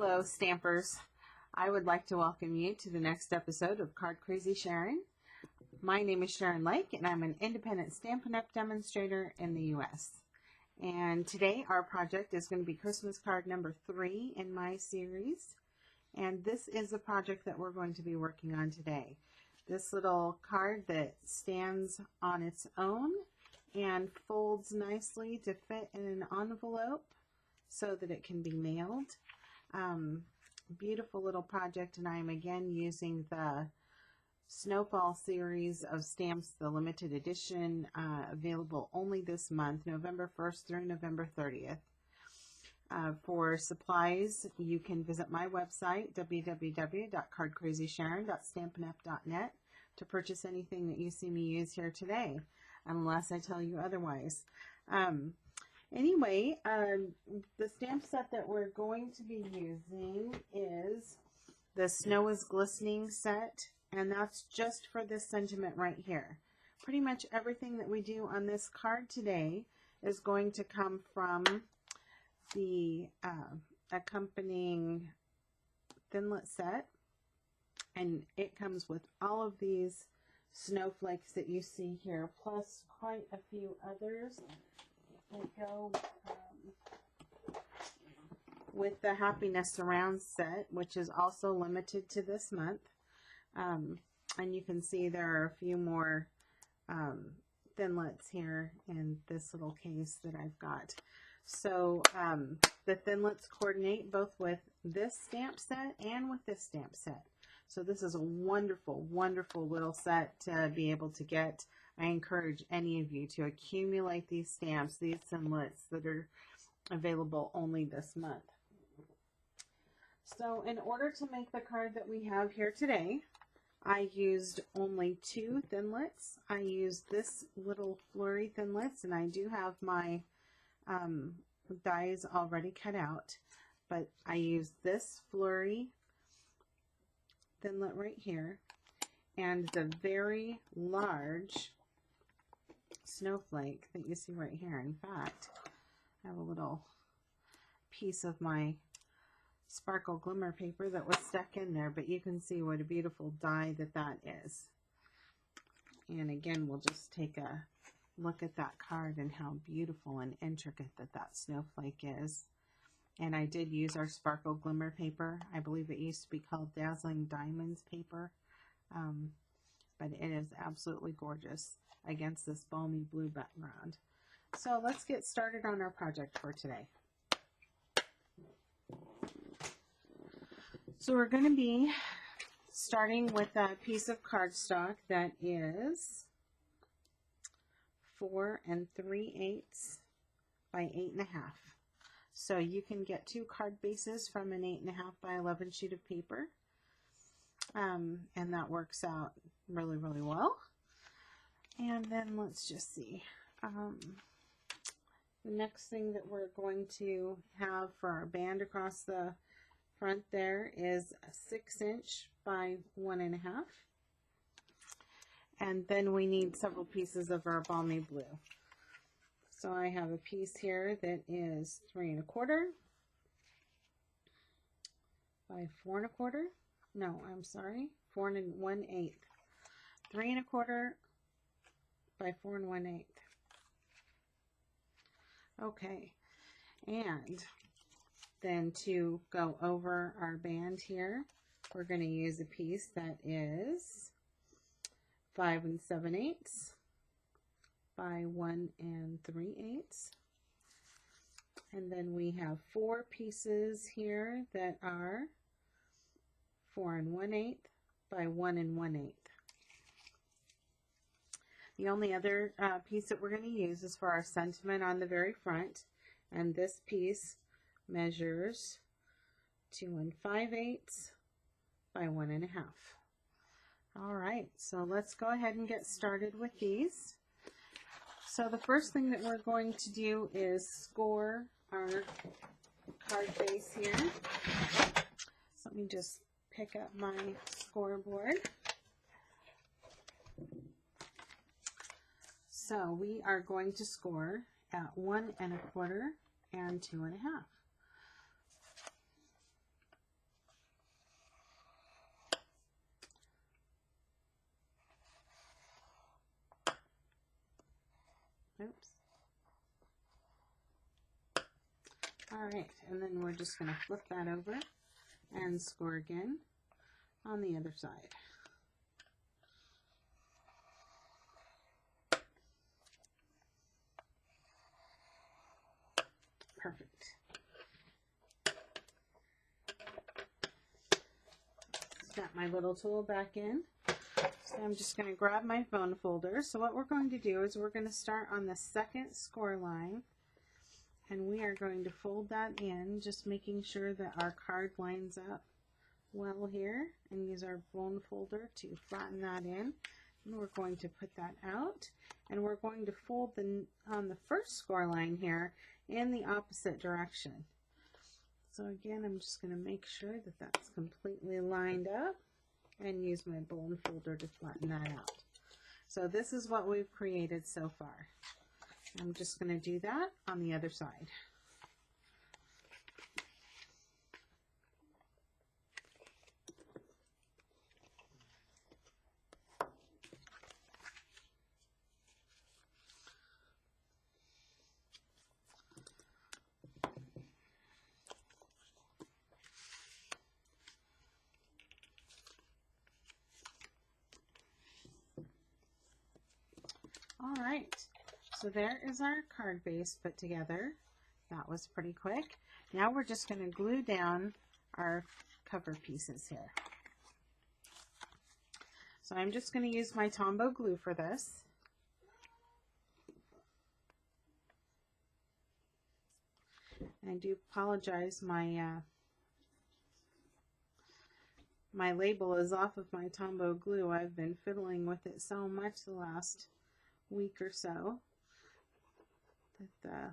Hello, Stampers. I would like to welcome you to the next episode of Card Crazy Sharon. My name is Sharon Lake, and I'm an independent Stampin' Up! Demonstrator in the U.S. And today our project is going to be Christmas card number 3 in my series. And this is the project that we're going to be working on today. This little card that stands on its own and folds nicely to fit in an envelope so that it can be mailed. Beautiful little project, and I am again using the Snowfall series of stamps, the limited edition, available only this month, November 1st through November 30th. For supplies, you can visit my website, www.cardcrazysharon.stampinup.net, to purchase anything that you see me use here today, unless I tell you otherwise. Anyway, the stamp set that we're going to be using is the Snow is Glistening set, and that's just for this sentiment right here. Pretty much everything that we do on this card today is going to come from the accompanying THINLITS set, and it comes with all of these snowflakes that you see here, plus quite a few others. We go with the Happiness Surround set, which is also limited to this month. And you can see there are a few more THINLITS here in this little case that I've got. So the THINLITS coordinate both with this stamp set and with this stamp set. So this is a wonderful, wonderful little set to be able to get. I encourage any of you to accumulate these stamps, these THINLITS that are available only this month. So in order to make the card that we have here today, I used only 2 THINLITS. I used this little flurry THINLITS, and I do have my dies already cut out, but I used this flurry THINLIT right here and the very large snowflake that you see right here. In fact, I have a little piece of my sparkle glimmer paper that was stuck in there, but you can see what a beautiful die that is. And again, we'll just take a look at that card and how beautiful and intricate that snowflake is. And I did use our sparkle glimmer paper. I believe it used to be called Dazzling Diamonds paper, but it is absolutely gorgeous against this balmy blue background. So let's get started on our project for today. So we're going to be starting with a piece of cardstock that is 4 3/8 by 8.5. So you can get 2 card bases from an 8.5 by 11 sheet of paper, and that works out really, really well. And then let's just see. The next thing that we're going to have for our band across the front there is a 6-inch by 1.5. And then we need several pieces of our Balmy Blue. So I have a piece here that is 3 1/4 by 4 1/4. No, I'm sorry, 4 1/8. 3 1/4 by 4 1/8. Okay, and then to go over our band here, we're going to use a piece that is 5 7/8 by 1 3/8. And then we have 4 pieces here that are 4 1/8 by 1 1/8. The only other piece that we're going to use is for our sentiment on the very front, and this piece measures 2 5/8 by 1.5. All right, so let's go ahead and get started with these. So the first thing that we're going to do is score our card base here. So let me just pick up my scoreboard. So we are going to score at 1 1/4 and 2 1/2. Oops. Alright, and then we're just going to flip that over and score again on the other side. Perfect. Got my little tool back in. So I'm just going to grab my bone folder. So what we're going to do is we're going to start on the second score line, and we are going to fold that in, just making sure that our card lines up well here, and use our bone folder to flatten that in. And we're going to put that out, and we're going to fold on the first score line here in the opposite direction. So again, I'm just going to make sure that that's completely lined up and use my bone folder to flatten that out. So this is what we've created so far. I'm just going to do that on the other side. All right, so there is our card base put together. That was pretty quick. Now we're just going to glue down our cover pieces here. So I'm just going to use my Tombow glue for this. And I do apologize, my label is off of my Tombow glue. I've been fiddling with it so much the last week or so that the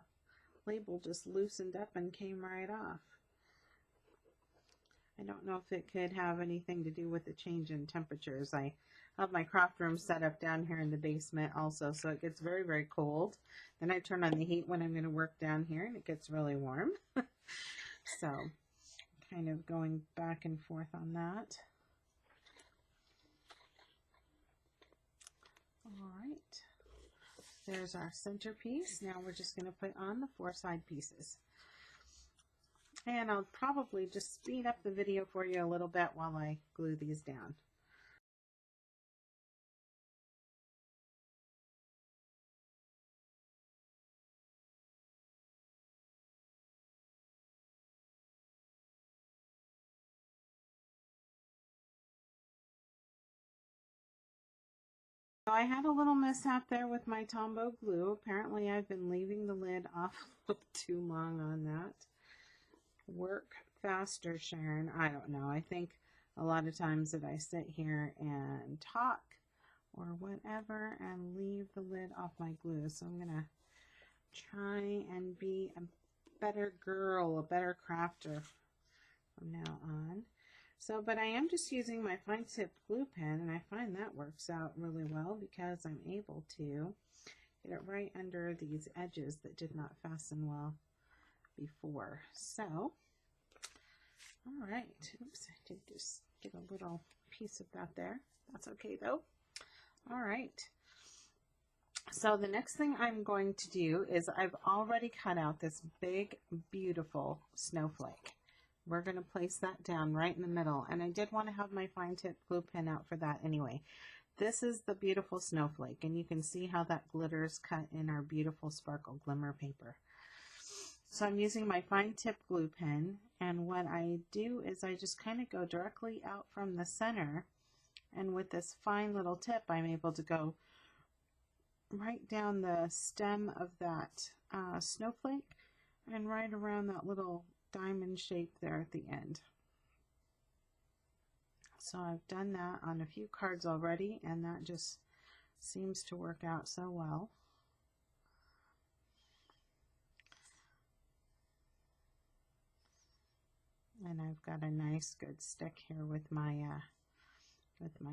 label just loosened up and came right off. I don't know if it could have anything to do with the change in temperatures. I have my craft room set up down here in the basement also, so it gets very, very cold. Then I turn on the heat when I'm going to work down here, and it gets really warm. So kind of going back and forth on that. All right. There's our centerpiece. Now we're just going to put on the 4 side pieces. And I'll probably just speed up the video for you a little bit while I glue these down. So I had a little mishap there with my Tombow glue. Apparently I've been leaving the lid off a little too long on that. Work faster, Sharon. I don't know. I think a lot of times that I sit here and talk or whatever and leave the lid off my glue. So I'm going to try and be a better girl, a better crafter from now on. So, but I am just using my fine tip glue pen, and I find that works out really well because I'm able to get it right under these edges that did not fasten well before. So, all right. Oops, I did just get a little piece of that there. That's okay though. All right. So the next thing I'm going to do is I've already cut out this big, beautiful snowflake. We're going to place that down right in the middle, and I did want to have my fine tip glue pen out for that anyway. This is the beautiful snowflake, and you can see how that glitters cut in our beautiful sparkle glimmer paper. So I'm using my fine tip glue pen, and what I do is I just kind of go directly out from the center, and with this fine little tip I'm able to go right down the stem of that snowflake and right around that little diamond shape there at the end. So I've done that on a few cards already, and that just seems to work out so well. And I've got a nice good stick here with my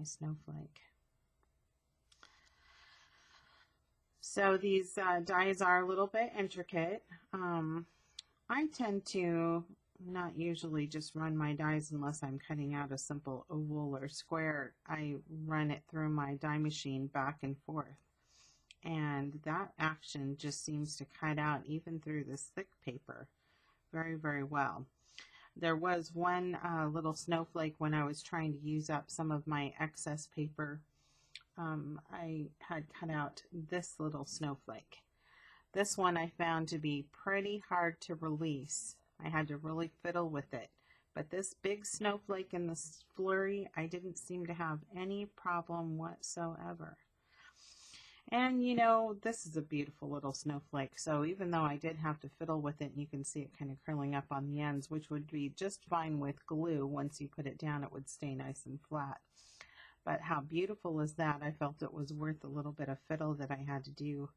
snowflake. So these dies are a little bit intricate. I tend to not usually just run my dies unless I'm cutting out a simple oval or square. I run it through my die machine back and forth and that action just seems to cut out even through this thick paper very, very well. There was one little snowflake when I was trying to use up some of my excess paper. I had cut out this little snowflake. This one I found to be pretty hard to release. I had to really fiddle with it. But this big snowflake in this flurry, I didn't seem to have any problem whatsoever. And you know, this is a beautiful little snowflake, so even though I did have to fiddle with it, and you can see it kind of curling up on the ends, which would be just fine with glue. Once you put it down, it would stay nice and flat. But how beautiful is that? I felt it was worth a little bit of fiddle that I had to do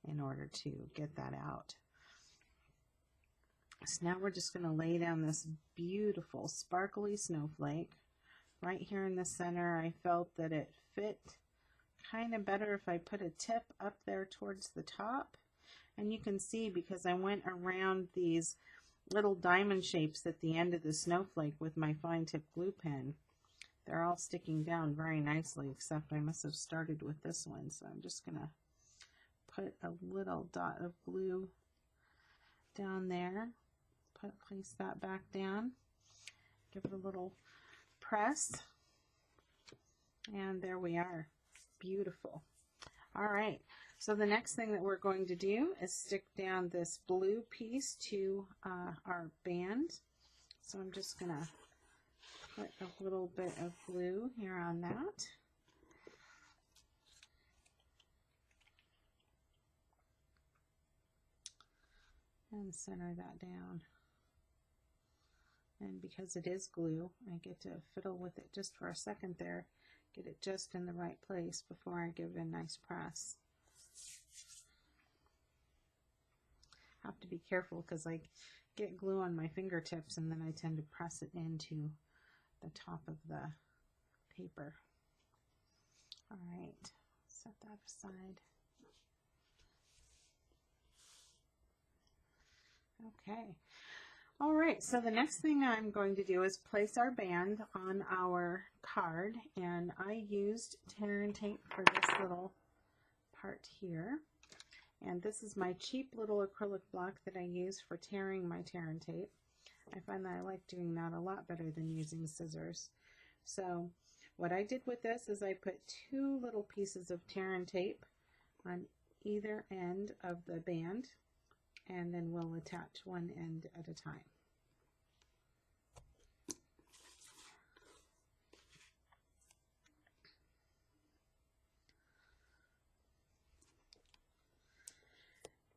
in order to get that out. So now we're just going to lay down this beautiful sparkly snowflake. Right here in the center, I felt that it fit kind of better if I put a tip up there towards the top. And you can see, because I went around these little diamond shapes at the end of the snowflake with my fine tip glue pen, they're all sticking down very nicely, except I must have started with this one. So I'm just going to put a little dot of glue down there, place that back down, give it a little press, and there we are. Beautiful. All right, so the next thing that we're going to do is stick down this blue piece to our band. So I'm just going to put a little bit of glue here on that. And center that down. And because it is glue, I get to fiddle with it just for a second there, get it just in the right place before I give it a nice press. Have to be careful because I get glue on my fingertips and then I tend to press it into the top of the paper. All right, set that aside. Okay. All right, so the next thing I'm going to do is place our band on our card, and I used tear and tape for this little part here. And this is my cheap little acrylic block that I use for tearing my tear and tape. I find that I like doing that a lot better than using scissors. So what I did with this is I put two little pieces of tear and tape on either end of the band, and then we'll attach one end at a time.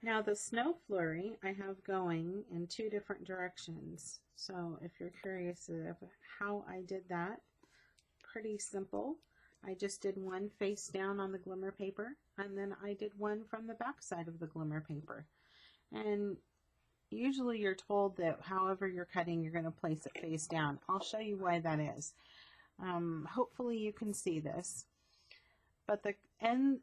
Now the snow flurry I have going in two different directions. So if you're curious of how I did that, pretty simple. I just did one face down on the glimmer paper, and then I did one from the back side of the glimmer paper. And usually you're told that however you're cutting, you're going to place it face down. I'll show you why that is. Hopefully you can see this. But the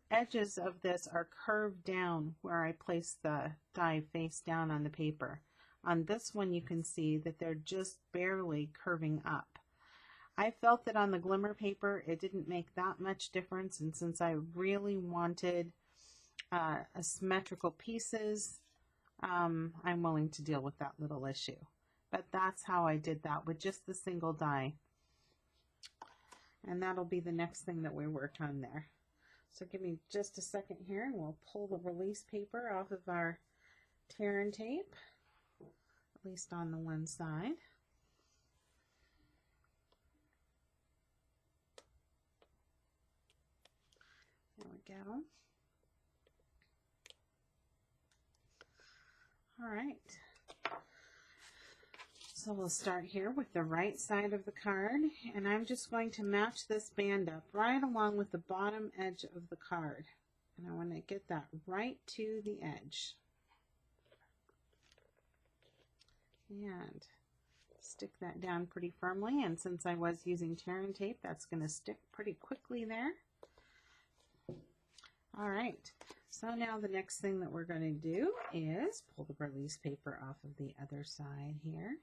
edges of this are curved down where I place the die face down on the paper. On this one you can see that they're just barely curving up. I felt that on the glimmer paper it didn't make that much difference, and since I really wanted symmetrical pieces, I'm willing to deal with that little issue. But that's how I did that with just the single die. And that'll be the next thing that we work on there. So give me just a second here and we'll pull the release paper off of our tear and tape, at least on the one side. There we go. All right. So we'll start here with the right side of the card, and I'm just going to match this band up right along with the bottom edge of the card. And I want to get that right to the edge. And stick that down pretty firmly, and since I was using tear and tape, that's going to stick pretty quickly there. All right, so now the next thing that we're going to do is pull the release paper off of the other side here.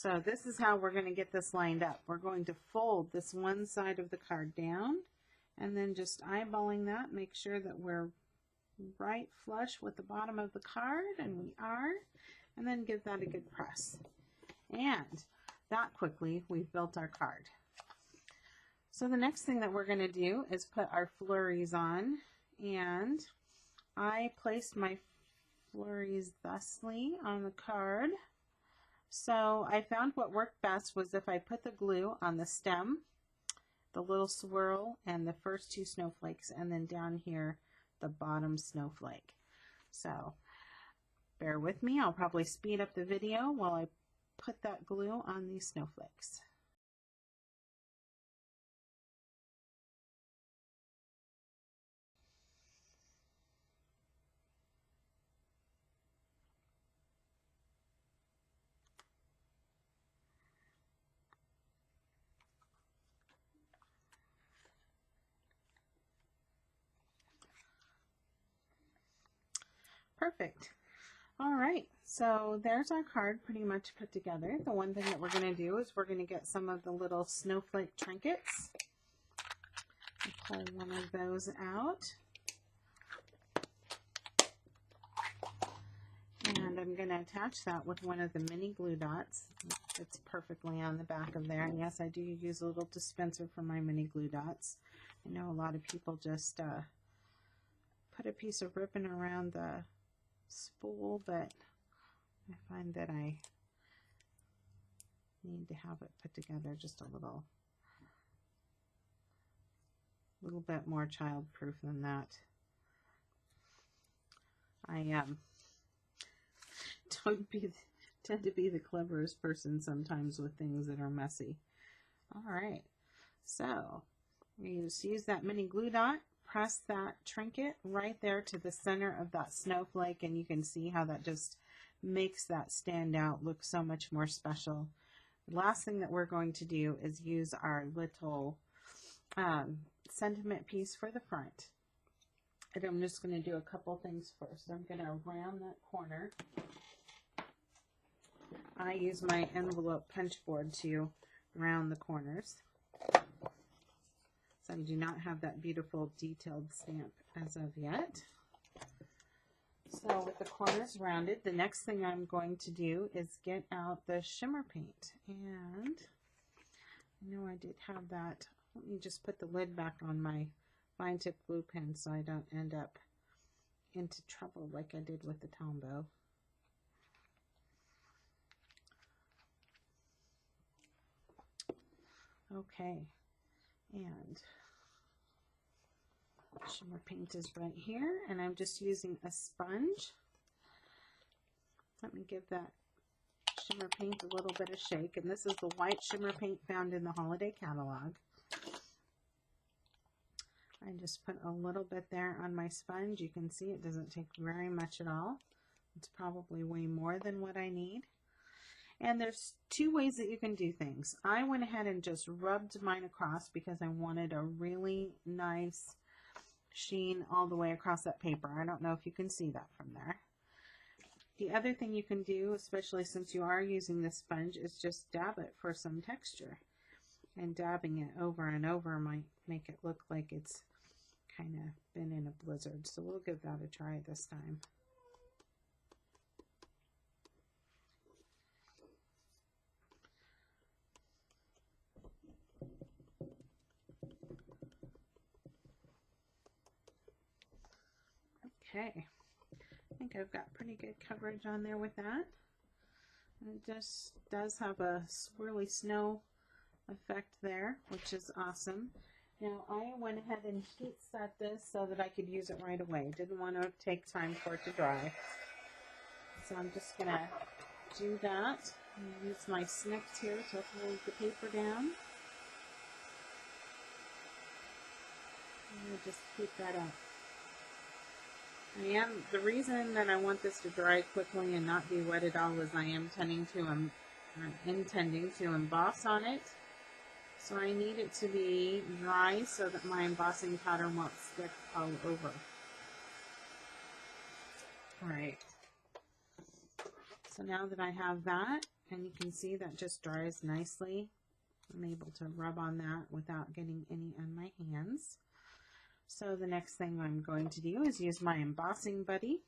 So this is how we're going to get this lined up. We're going to fold this one side of the card down and then just eyeballing that, make sure that we're right flush with the bottom of the card, and we are, and then give that a good press. And that quickly, we've built our card. So the next thing that we're going to do is put our flurries on, and I placed my flurries thusly on the card. So I found what worked best was if I put the glue on the stem, the little swirl, and the first two snowflakes, and then down here the bottom snowflake. So bear with me, I'll probably speed up the video while I put that glue on these snowflakes. Perfect. All right, so there's our card pretty much put together. The one thing that we're going to do is we're going to get some of the little snowflake trinkets. I'll pull one of those out. And I'm going to attach that with one of the mini glue dots. It's perfectly on the back of there. And yes, I do use a little dispenser for my mini glue dots. I know a lot of people just put a piece of ribbon around the spool, but I find that I need to have it put together just a little bit more child-proof than that. I tend to be the cleverest person sometimes with things that are messy. All right, so you just use that mini glue dot, press that trinket right there to the center of that snowflake, and you can see how that just makes that stand out, look so much more special. The last thing that we're going to do is use our little sentiment piece for the front. And I'm just going to do a couple things first. I'm going to round that corner. I use my envelope punch board to round the corners. So I do not have that beautiful detailed stamp as of yet. So with the corners rounded, the next thing I'm going to do is get out the shimmer paint. And I know I did have that. Let me just put the lid back on my fine tip glue pen so I don't end up into trouble like I did with the Tombow. Okay, and shimmer paint is right here, and I'm just using a sponge. Let me give that shimmer paint a little bit of shake, and this is the white shimmer paint found in the holiday catalog. I just put a little bit there on my sponge. You can see it doesn't take very much at all. It's probably way more than what I need. And there's two ways that you can do things. I went ahead and just rubbed mine across because I wanted a really nice sheen all the way across that paper. I don't know if you can see that from there. The other thing you can do, especially since you are using this sponge, is just dab it for some texture. And dabbing it over and over might make it look like it's kind of been in a blizzard. So we'll give that a try this time. Okay, I think I've got pretty good coverage on there with that. And it just does have a swirly snow effect there, which is awesome. Now I went ahead and heat set this so that I could use it right away. Didn't want to take time for it to dry. So I'm just going to do that. And use my snips here to hold the paper down. And I'll just keep that up. The reason that I want this to dry quickly and not be wet at all is I am intending to emboss on it. So I need it to be dry so that my embossing powder won't stick all over. Alright. So So now that I have that, and you can see that just dries nicely, I'm able to rub on that without getting any on my hands. So the next thing I'm going to do is use my Embossing Buddy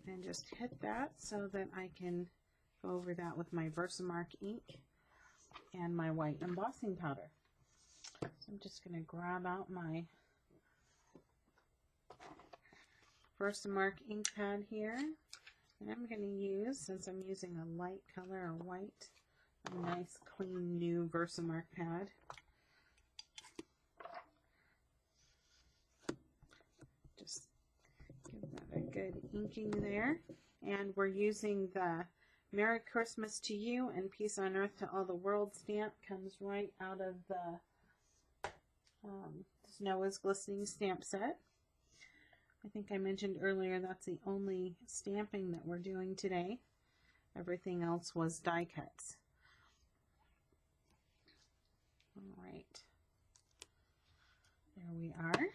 and just hit that so that I can go over that with my Versamark ink and my white embossing powder. So I'm just going to grab out my Versamark ink pad here, and I'm going to use, since I'm using a light color or white, a nice clean new Versamark pad. Just give that a good inking there. And we're using the Merry Christmas to You and Peace on Earth to All the World stamp. Comes right out of the Snow is Glistening stamp set. I think I mentioned earlier that's the only stamping that we're doing today. Everything else was die cuts. All right, there we are.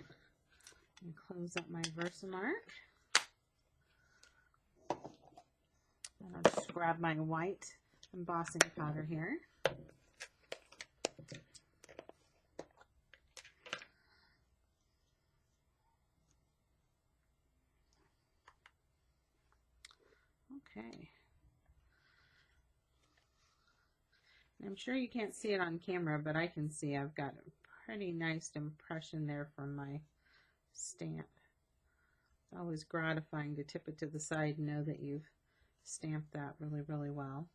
And close up my Versamark. And I'll just grab my white embossing powder here. Okay. I'm sure you can't see it on camera, but I can see I've got a pretty nice impression there from my stamp. It's always gratifying to tip it to the side and know that you've stamped that really, really well.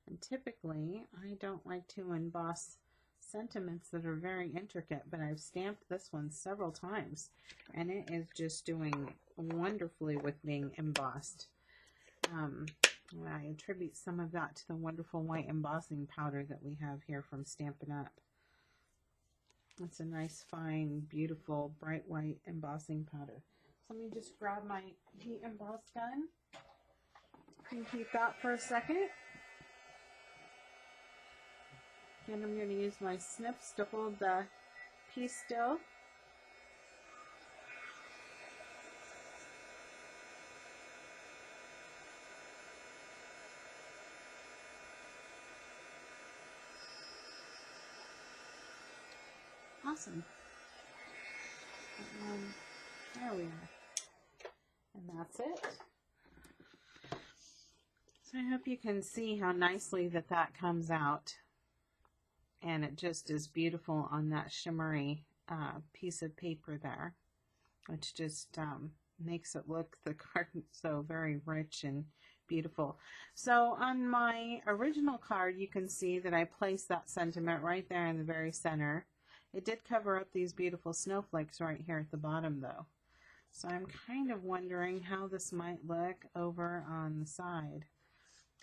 And typically, I don't like to emboss sentiments that are very intricate, but I've stamped this one several times, and it is just doing wonderfully with being embossed. I attribute some of that to the wonderful white embossing powder that we have here from Stampin' Up. It's a nice, fine, beautiful, bright white embossing powder. So let me just grab my heat emboss gun and heat that for a second. And I'm going to use my snips to hold the piece still. Awesome. There we are. And that's it. So I hope you can see how nicely that comes out. And it just is beautiful on that shimmery piece of paper there, which just makes it look, the card, so very rich and beautiful. So on my original card, you can see that I placed that sentiment right there in the very center. It did cover up these beautiful snowflakes right here at the bottom though. So I'm kind of wondering how this might look over on the side.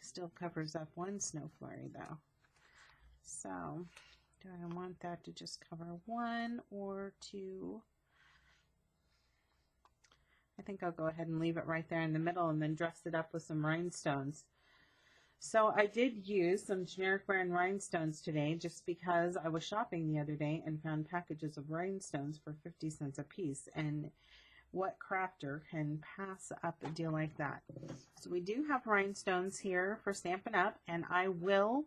Still covers up one snow flurry though. So do I want that to just cover one or two? I think I'll go ahead and leave it right there in the middle and then dress it up with some rhinestones. So I did use some generic brand rhinestones today just because I was shopping the other day and found packages of rhinestones for 50 cents a piece. And what crafter can pass up a deal like that? So we do have rhinestones here for Stampin' Up, and I will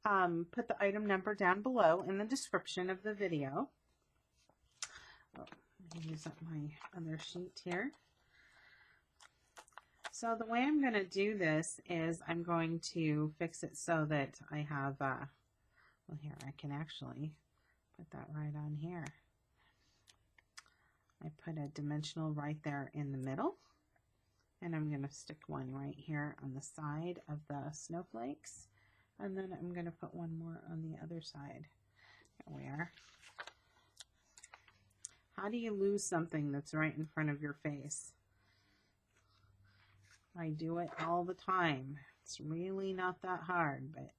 put the item number down below in the description of the video. Oh, let me use up my other sheet here. So the way I'm going to do this is I'm going to fix it so that I have, well here, I can actually put that right on here. I put a dimensional right there in the middle, and I'm going to stick one right here on the side of the snowflakes, and then I'm going to put one more on the other side. There we are. How do you lose something that's right in front of your face? I do it all the time. It's really not that hard, but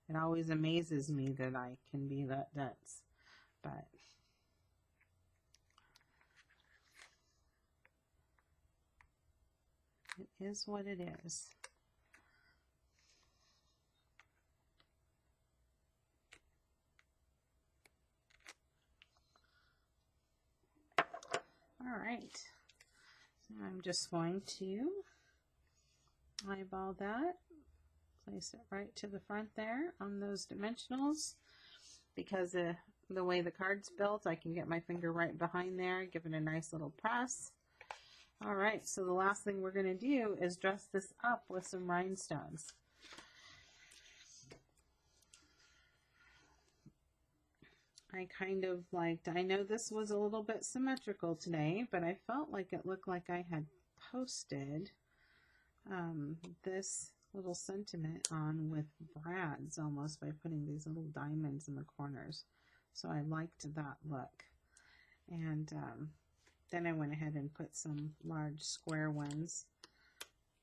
it always amazes me that I can be that dense. But it is what it is. All right. I'm just going to eyeball that, place it right to the front there on those dimensionals. Because of the way the card's built, I can get my finger right behind there, give it a nice little press. All right, so the last thing we're going to do is dress this up with some rhinestones. I kind of liked, I know this was a little bit symmetrical today, but I felt like it looked like I had posted this little sentiment on with brads almost by putting these little diamonds in the corners. So I liked that look. And then I went ahead and put some large square ones.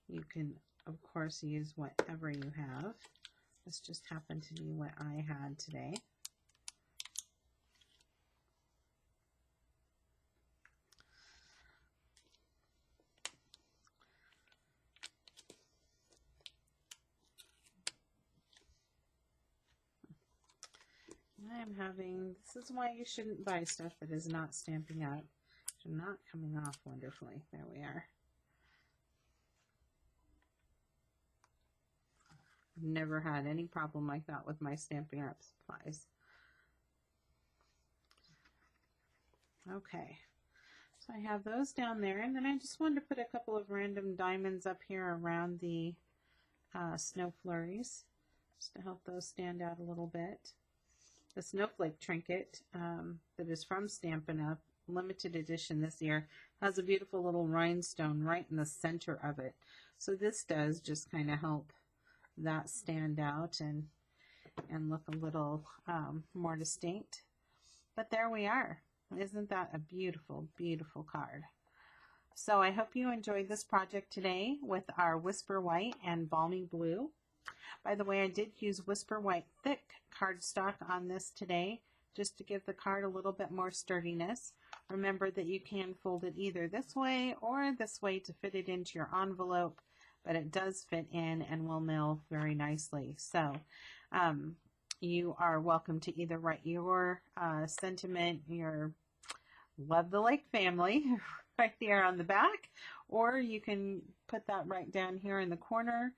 You can, of course, use whatever you have. This just happened to be what I had today. I'm having, this is why you shouldn't buy stuff that is not stamping up. They're not coming off wonderfully. There we are. I've never had any problem like that with my Stampin' Up supplies. Okay, so I have those down there, and then I just wanted to put a couple of random diamonds up here around the snow flurries, just to help those stand out a little bit. The Snowflake Trinket that is from Stampin' Up, limited edition this year, has a beautiful little rhinestone right in the center of it. So this does just kind of help that stand out and look a little more distinct. But there we are. Isn't that a beautiful, beautiful card? So I hope you enjoyed this project today with our Whisper White and Balmy Blue. By the way, I did use Whisper White thick cardstock on this today, just to give the card a little bit more sturdiness. Remember that you can fold it either this way or this way to fit it into your envelope, but it does fit in and will mail very nicely. So you are welcome to either write your sentiment, your love the lake family right there on the back, or you can put that right down here in the corner.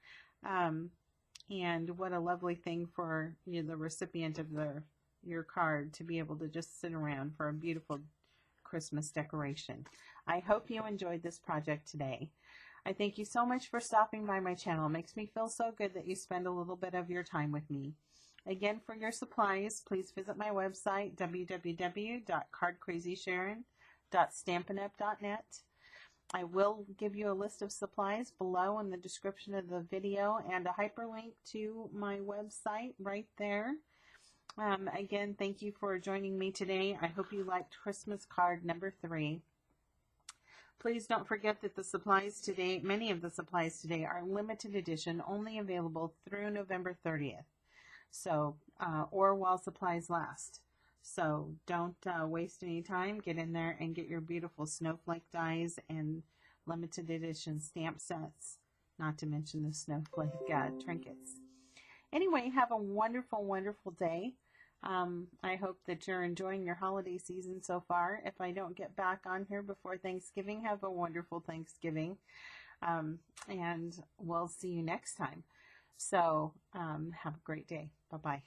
And what a lovely thing for the recipient of your card to be able to just sit around for a beautiful Christmas decoration. I hope you enjoyed this project today. I thank you so much for stopping by my channel. It makes me feel so good that you spend a little bit of your time with me. Again, for your supplies, please visit my website, www.cardcrazysharon.stampinup.net. I will give you a list of supplies below in the description of the video and a hyperlink to my website right there. Again, thank you for joining me today. I hope you liked Christmas card number 3. Please don't forget that the supplies today, many of the supplies today, are limited edition, only available through November 30th. So, or while supplies last. So don't waste any time. Get in there and get your beautiful snowflake dies and limited edition stamp sets, not to mention the snowflake trinkets. Anyway, have a wonderful, wonderful day. I hope that you're enjoying your holiday season so far. If I don't get back on here before Thanksgiving, have a wonderful Thanksgiving. And we'll see you next time. So have a great day. Bye-bye.